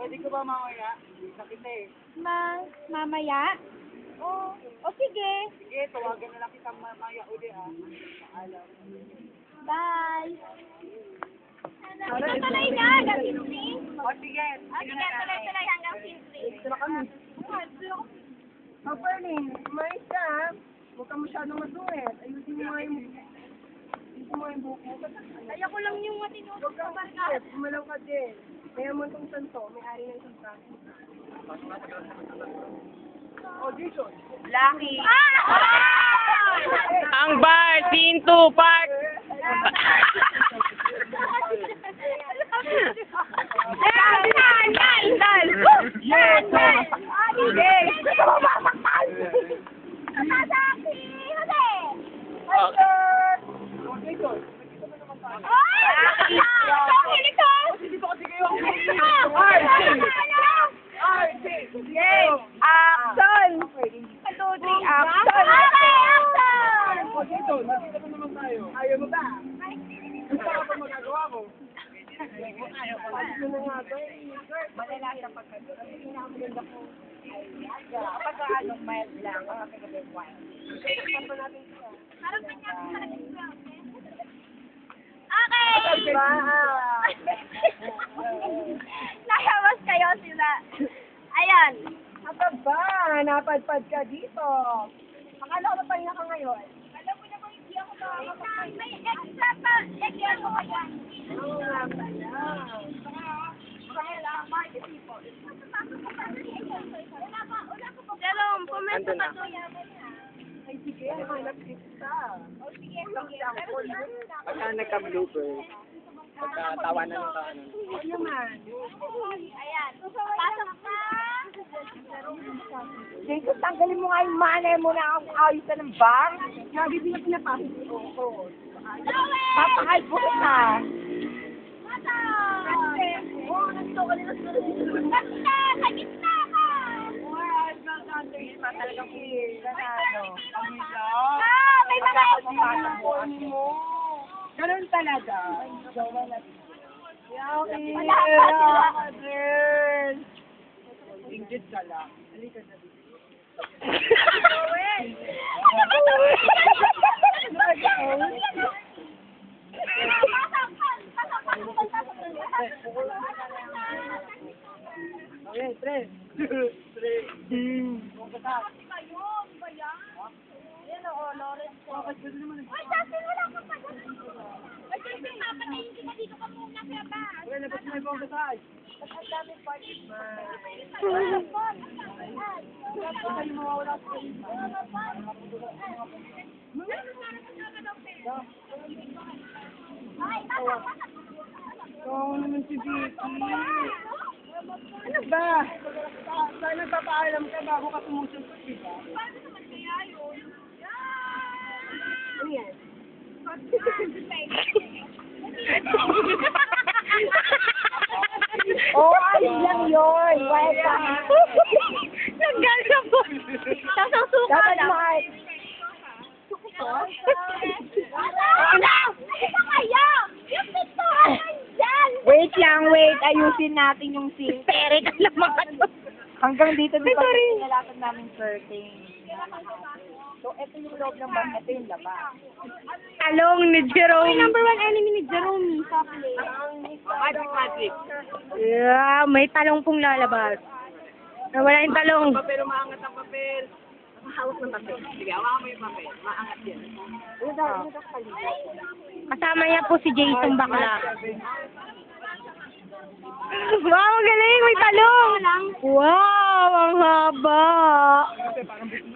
Pwede ko ba mamaya? Sakit eh. Mamaya? O sige. Sige, tawagan na lang kita mamaya uli ah. Paalam. Bye. Tuloy na, hanggang 15. O sige. Sige, tuloy hanggang 15. Ito na kami. Perlin, umayos ka ha. Huwag ka masyadong masuwet. Ayusin mo nga yung buhok mo. Ayoko lang yung matinutog Huwag kang masuwet. Umalaw ka din. Kaya mo itong santo, may-ari ng santo. Oh, Jason. Lucky. Ang bar, scene 2, part. Dal! Yes! Yes! Gusto mo masaktan? Sasaki! Kasi! Oh, Jason. Ay! Sasaki nito! Hindi pa kasi kayo. Yes! Action! 1, 2, 3, action! Okay, action! Oh, Jason, nakita mo naman tayo. Ayaw mo ba? Gusto ka pa magagawa ko? Ano na nga ba eh? Malala sa pagkagod. Ang pinakamaganda ko pagka anong mild lang, ang pagkagod wine. Harap na niya ako talaga siya. Okay! Nakawas kayo sila. Ayan. Aba ba? Napadpad ka dito. Akala ko papahinga ka ngayon. Alam mo naman hindi ako makakapagpahinga. May extra pa. Extra ko kaya. Oo nga pala. Jerome, pumento ka doon. Ay, sige, hanap kita. O sige, sige. Pagka nagka-blooper, pagkatawanan ng ano. Oo naman. Ayan. Pasok na. Jason, tanggalin mo nga yung manay mo na ang ayos na ng bar. Lagi din na pinapasok. Oo. Papakal po kita. Oo, nandito ka nila sa Gitna! Sa gitna ka! pa talagang ano. May mga Ganun talaga. Yaki! Wala pa sila. Girl! Ingrid ka lang. Halika na dito. Okay, tres. Tres. Okay, labas mo yung bongga tayo. Oo naman si Vicky. Ano ba? Sana papaalam ka bago ka sumusunod, di ba? Ano yan? Oh, ayos lang yun. Wait pa. Nagkala po. Tapos suka Dapat lang. mahal. Ano? Ano kaya? Yung pintuan nandyan. Wait lang, wait. Ayusin natin yung scene. Pere ka lang mga to. Hanggang dito di pa nilalakad namin curtain. So, ito yung loob ng bar, ito yung labas. Talong ni Jerome. Number 1 enemy ni Jerome, Softly. Magic. Yeah, may talong pong lalabas. Nawala yung talong. Pero maangat ang papel. Hawak ng papel. Sige, hawakan mo yung papel. Maangat yan. Ano daw paligid? Kasama niya po si Jason Bakla. Wow, galing! May talong! Wow, ang haba!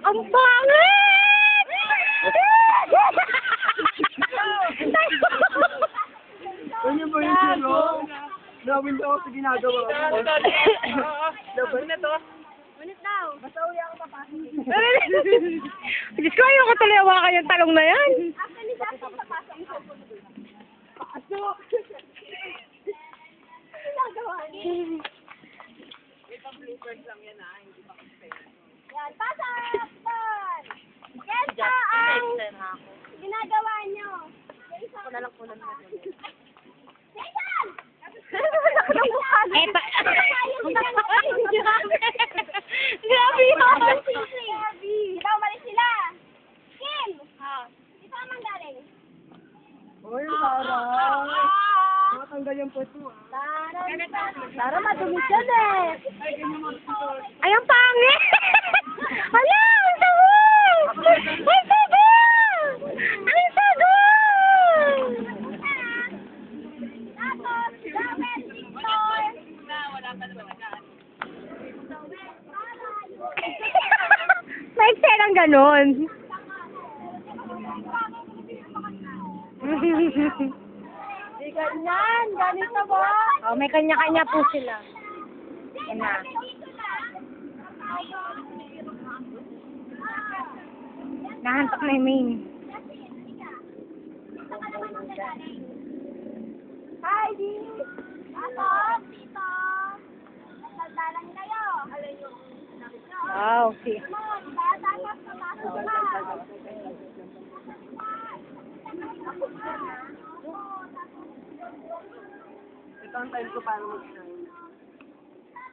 Ang pangit! Ano ba yung sino? Nawin daw sa ginagawa mo. Laban na to. Unit daw. Basta uli ako papasok. Diyos ko, ayoko tuloy hawakan yung talong na yan. Actually, dapat papasok yung cellphone ko. Pasok! Ginagawa niya. Yan, pasok! Ton! Yan pa ang ginagawa niyo. Jason! Ako na lang punan mo. Jason! Eh, Ayun Grabe yun! Ikaw, umalis sila. Kim! Ito ang manggaling. Uy, Tara. Nakatanggal yung puwet mo. Tara, madumi siya eh. Ay, ang pangit! Hala, ang sago! Ang sago! Ang sago! Tapos, Gawin, Victor. May ekserang ganon. Di ganyan, ganito ba? Oh, may kanya-kanya po sila. Yan na. Nahantok na yung main. Hi, Di. Tapos, dito. Nagdalang kayo. Wow, see. Tapos, papasok ka. Ito ang time ko para mag-shine.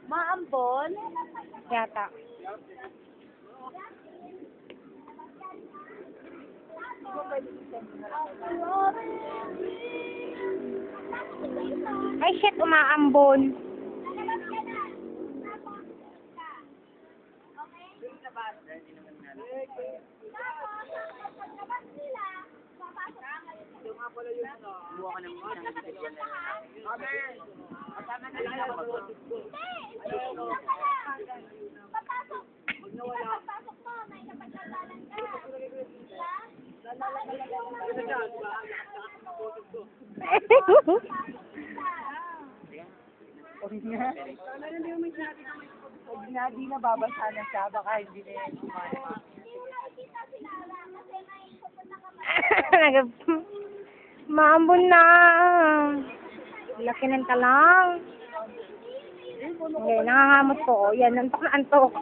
Maambon. Yata. Ay, shit, umaambon. Pag di na babasa na siya, baka hindi na yan Maambon na. Laki ng talang. Okay, nangangamot po. Yan, antok na antok.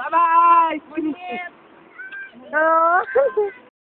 Bye-bye! So,